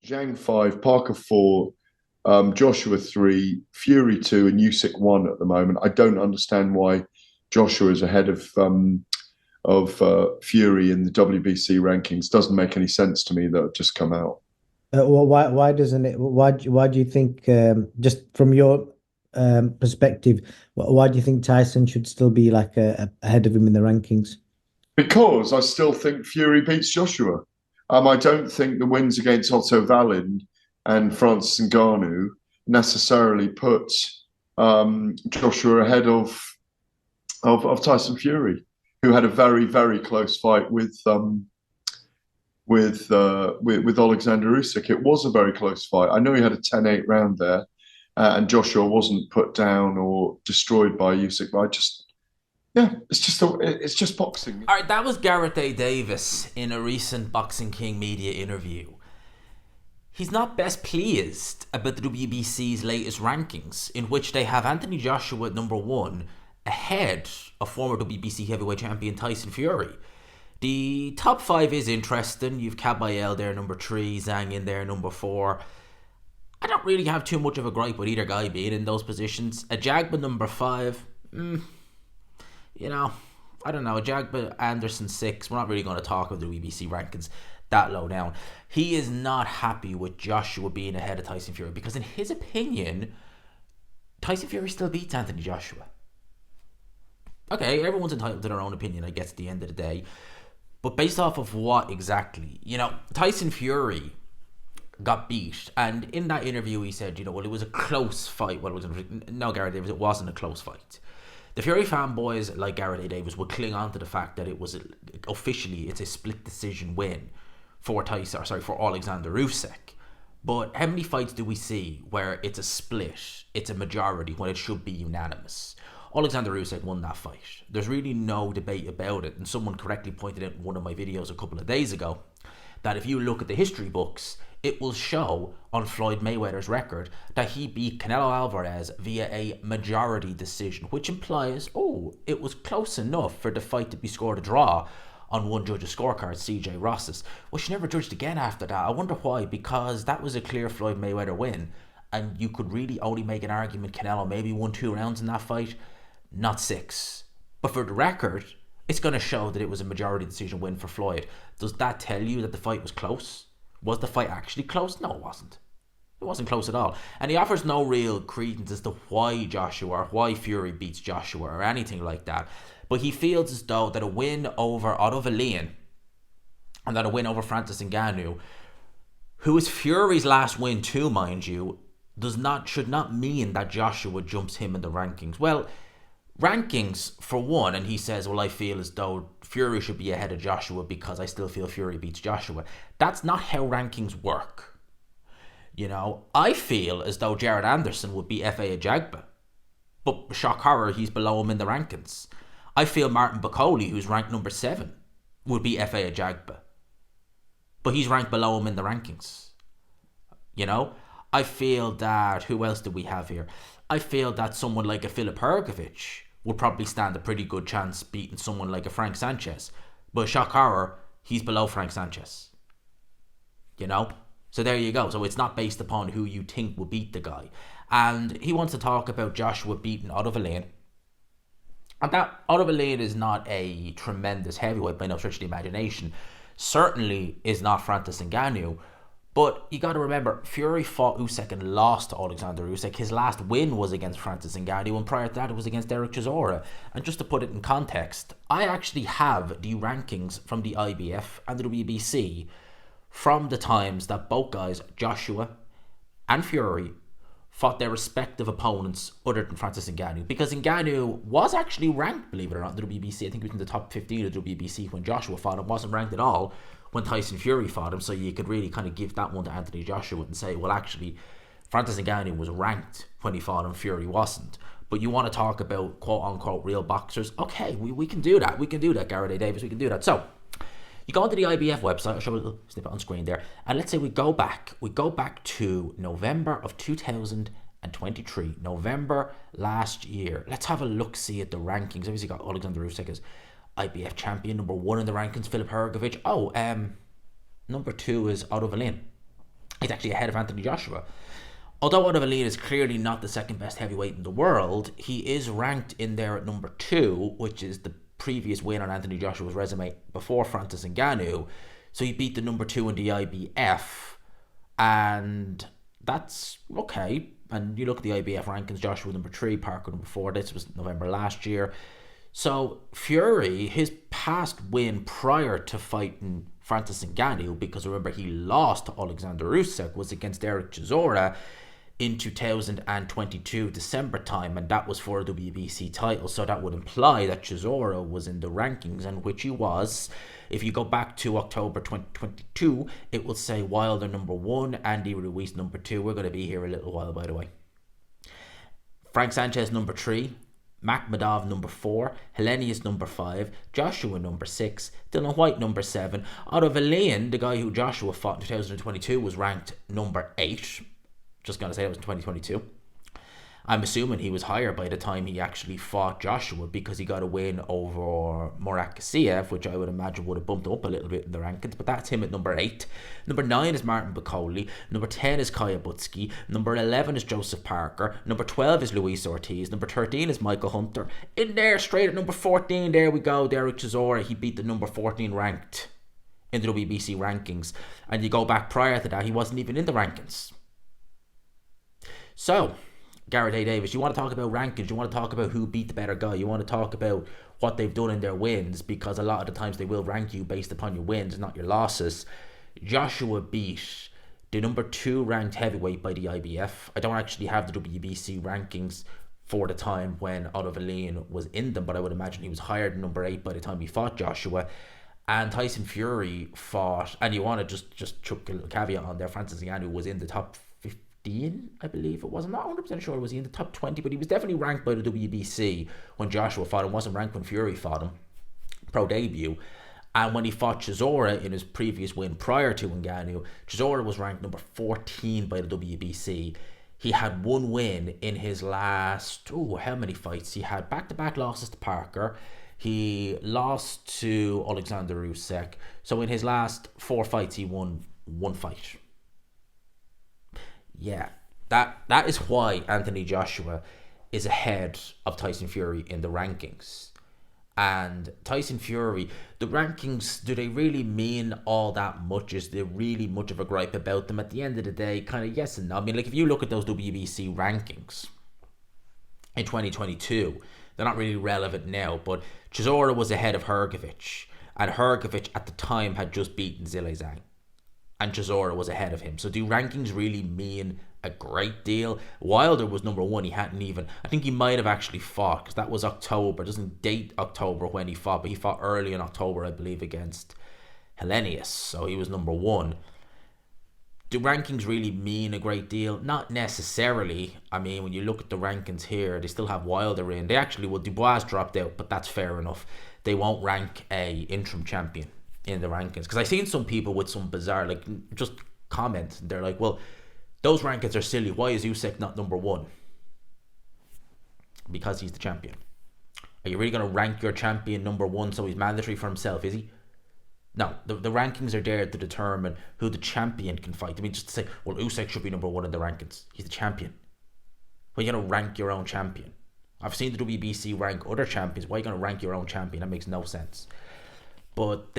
Zhang 5, Parker 4, Joshua 3, Fury 2, and Usyk 1 at the moment. I don't understand why Joshua is ahead of Fury in the WBC rankings. Doesn't make any sense to me that have just come out. Well, why doesn't it? Why do you think? Just from your perspective, why do you think Tyson should still be like ahead of him in the rankings? Because I still think Fury beats Joshua. I don't think the wins against Otto Wallin and Francis Ngannou necessarily put Joshua ahead of Tyson Fury, who had a very close fight with Alexander Usyk. It was a very close fight. I know he had a 10-8 round there, and Joshua wasn't put down or destroyed by Usyk. But I just yeah, it's just boxing. All right, that was Gervonta Davis in a recent Boxing King media interview. He's not best pleased about the WBC's latest rankings, in which they have Anthony Joshua at number one, ahead of former WBC heavyweight champion Tyson Fury. The top five is interesting. You've Kabayel there, number three, Zhang in there, number four. I don't really have too much of a gripe with either guy being in those positions. A Jagba number five, I don't know. Jagba Anderson six. We're not really going to talk about the WBC rankings that low down. He is not happy with Joshua being ahead of Tyson Fury because, in his opinion, Tyson Fury still beats Anthony Joshua. Okay, everyone's entitled to their own opinion, I guess, at the end of the day. But based off of what exactly? Tyson Fury got beat, and in that interview he said, well, it was a close fight. Well, no, Gareth Davis, it wasn't a close fight. The Fury fanboys like G.A.D. Davis would cling on to the fact that it's a split decision win for Alexander Usyk. But how many fights do we see where it's a split, it's a majority when it should be unanimous? Alexander Usyk won that fight. There's really no debate about it, and someone correctly pointed out in one of my videos a couple of days ago that if you look at the history books, it will show on Floyd Mayweather's record that he beat Canelo Alvarez via a majority decision, which implies, it was close enough for the fight to be scored a draw on one judge's scorecard, CJ Ross's. Well, she never judged again after that. I wonder why, because that was a clear Floyd Mayweather win, and you could really only make an argument Canelo maybe won 2 rounds in that fight, not 6. But for the record, it's going to show that it was a majority decision win for Floyd. Does that tell you that the fight was close? Was the fight actually close? No, it wasn't. It wasn't close at all. And he offers no real credence as to why Fury beats Joshua or anything like that. But he feels as though that a win over Otto Wallin and that a win over Francis Ngannou, who is Fury's last win too, mind you, should not mean that Joshua jumps him in the rankings. Well, rankings for one, and he says, I feel as though Fury should be ahead of Joshua because I still feel Fury beats Joshua. That's not how rankings work. I feel as though Jared Anderson would be FA of Jagba, but shock horror, he's below him in the rankings. I feel Martin Bakoli, who's ranked number 7, would be FA of Jagba, but he's ranked below him in the rankings. I feel that, who else do we have here? I feel that someone like a Filip Hrgovic would probably stand a pretty good chance beating someone like a Frank Sanchez. But shock horror, he's below Frank Sanchez. So there you go. So it's not based upon who you think will beat the guy. And he wants to talk about Joshua beating Otto Wallin. And that Otto Wallin is not a tremendous heavyweight by no stretch of the imagination. Certainly is not Francis Ngannou. But you got to remember, Fury fought Usyk and lost to Alexander Usyk. His last win was against Francis Ngannou, and prior to that, it was against Derek Chisora. And just to put it in context, I actually have the rankings from the IBF and the WBC from the times that both guys, Joshua and Fury, fought their respective opponents other than Francis Ngannou. Because Ngannou was actually ranked, believe it or not, in the WBC. I think he was in the top 15 of the WBC when Joshua fought him. Wasn't ranked at all when Tyson Fury fought him, so you could really kind of give that one to Anthony Joshua and say, well, actually, Francis Ngannou was ranked when he fought him, Fury wasn't. But you want to talk about quote-unquote real boxers? Okay, we can do that. We can do that, G.A.D. Davis, we can do that. So, you go onto the IBF website, I'll show you a little snippet on screen there, and let's say we go back to November of 2023, November last year. Let's have a look-see at the rankings. Obviously, got Alexander Usyk as IBF champion, number 1 in the rankings, Filip Hrgovic. Number 2 is Otto Wallin. He's actually ahead of Anthony Joshua. Although Ottavellino is clearly not the second best heavyweight in the world, he is ranked in there at number 2, which is the previous win on Anthony Joshua's resume before Francis Ngannou. So he beat the number 2 in the IBF, and that's okay. And you look at the IBF rankings, Joshua number 3, Parker number 4. This was November last year. So Fury, his past win prior to fighting Francis Ngannou, because remember he lost to Alexander Usyk, was against Derek Chisora in 2022 December time, and that was for a WBC title. So that would imply that Chisora was in the rankings, and which he was. If you go back to October 2022, it will say Wilder number 1, Andy Ruiz number 2. We're going to be here a little while, by the way. Frank Sanchez number 3, Makhmudov number 4, Helenius number 5, Joshua number 6, Dylan White number 7. Ottavellino, the guy who Joshua fought in 2022, was ranked number 8. Just going to say it was in 2022. I'm assuming he was higher by the time he actually fought Joshua, because he got a win over Murat Kasiev, which I would imagine would have bumped up a little bit in the rankings, but that's him at number 8. Number 9 is Martin Bacoli. Number 10 is Kaya Butsky. Number 11 is Joseph Parker. Number 12 is Luis Ortiz. Number 13 is Michael Hunter. In there, straight at number 14, there we go, Derek Chisora. He beat the number 14 ranked in the WBC rankings. And you go back prior to that, he wasn't even in the rankings. So, G.A.D. Davis, you want to talk about rankings, you want to talk about who beat the better guy, you want to talk about what they've done in their wins, because a lot of the times they will rank you based upon your wins, not your losses. Joshua beat the number 2 ranked heavyweight by the IBF. I don't actually have the WBC rankings for the time when Ottavellino was in them, but I would imagine he was higher than number 8 by the time he fought Joshua. And Tyson Fury fought, and you want to just chuck a little caveat on there, Francis Ngannou was in the top 15, I believe it was. I'm not 100% sure was he in the top 20, but he was definitely ranked by the WBC when Joshua fought him. Wasn't ranked when Fury fought him, pro debut. And when he fought Chisora in his previous win prior to Ngannou, Chisora was ranked number 14 by the WBC. He had one win in his last, how many fights? He had back-to-back losses to Parker. He lost to Alexander Usyk. So in his last 4 fights, he won 1 fight. Yeah, that is why Anthony Joshua is ahead of Tyson Fury in the rankings. And Tyson Fury, the rankings, do they really mean all that much? Is there really much of a gripe about them? At the end of the day, kind of yes and no. I mean, like if you look at those WBC rankings in 2022, they're not really relevant now, but Chisora was ahead of Hrgovic, and Hrgovic at the time had just beaten Zhilei, and Chisora was ahead of him. So do rankings really mean a great deal? Wilder was number 1. He hadn't even, I think he might have actually fought, because that was October. It doesn't date October when he fought, but he fought early in October, I believe, against Helenius. So he was number 1. Do rankings really mean a great deal? Not necessarily. I mean, when you look at the rankings here, they still have Wilder in. They actually, well, Dubois dropped out, but that's fair enough. They won't rank a interim champion in the rankings, because I've seen some people with some bizarre, like, just comment. They're like, well, those rankings are silly. Why is Usyk not number 1? Because he's the champion. Are you really going to rank your champion number 1 so he's mandatory for himself, is he? No, the rankings are there to determine who the champion can fight. I mean, just to say, well, Usyk should be number 1 in the rankings. He's the champion. Well, you're going to rank your own champion. I've seen the WBC rank other champions. Why are you going to rank your own champion? That makes no sense. But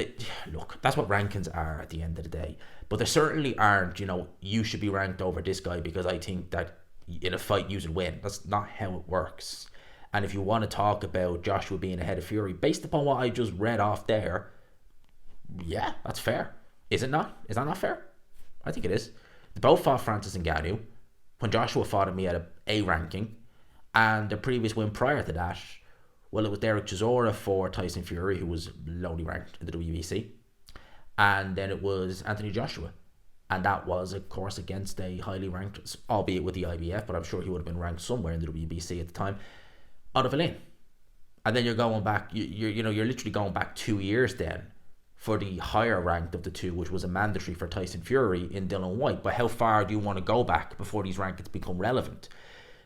look, that's what rankings are at the end of the day. But they certainly aren't, you should be ranked over this guy because I think that in a fight you should win. That's not how it works. And if you want to talk about Joshua being ahead of Fury, based upon what I just read off there, yeah, that's fair. Is it not? Is that not fair? I think it is. They both fought Francis Ngannou. When Joshua fought him, he had a ranking. And the previous win prior to that, well, it was Derek Chisora for Tyson Fury, who was lowly ranked in the WBC. And then it was Anthony Joshua. And that was, of course, against a highly ranked, albeit with the IBF, but I'm sure he would have been ranked somewhere in the WBC at the time, Ottavellino. And then you're going back, you're literally going back 2 years then for the higher ranked of the two, which was a mandatory for Tyson Fury in Dylan White. But how far do you want to go back before these rankings become relevant?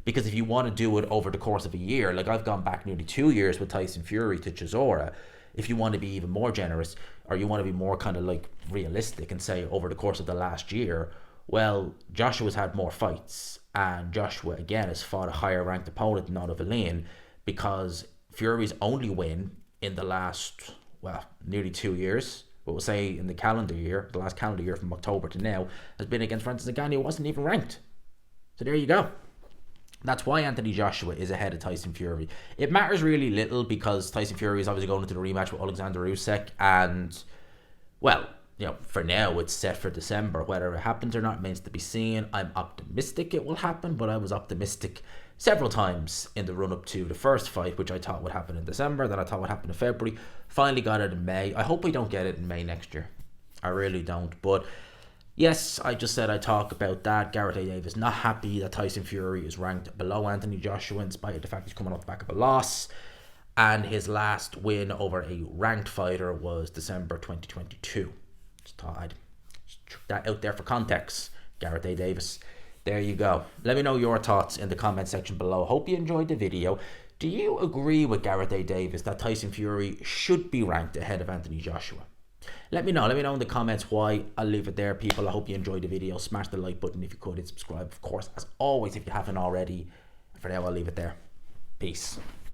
Because if you want to do it over the course of a year, like I've gone back nearly 2 years with Tyson Fury to Chisora, if you want to be even more generous, or you want to be more kind of like realistic and say over the course of the last year, Well, Joshua's had more fights, and Joshua again has fought a higher ranked opponent than Valeen, because Fury's only win in the last, well, nearly 2 years, but we'll say in the last calendar year from October to now, has been against Francis Ngannou, who wasn't even ranked. So there you go. That's why Anthony Joshua is ahead of Tyson Fury. It matters really little, because Tyson Fury is obviously going into the rematch with Alexander Usyk, and, well, for now it's set for December. Whether it happens or not remains to be seen. I'm optimistic it will happen, but I was optimistic several times in the run-up to the first fight, which I thought would happen in December, then I thought would happen in February. Finally got it in May. I hope we don't get it in May next year. I really don't. But yes, I just said I'd talk about that. Gervonta Davis not happy that Tyson Fury is ranked below Anthony Joshua, in spite of the fact he's coming off the back of a loss. And his last win over a ranked fighter was December 2022. Just thought I'd chuck that out there for context. Gervonta Davis. There you go. Let me know your thoughts in the comment section below. Hope you enjoyed the video. Do you agree with Gervonta Davis that Tyson Fury should be ranked ahead of Anthony Joshua? Let me know. Let me know in the comments why. I'll leave it there, people. I hope you enjoyed the video. Smash the like button if you could, and subscribe, of course, as always, if you haven't already. For now, I'll leave it there. Peace.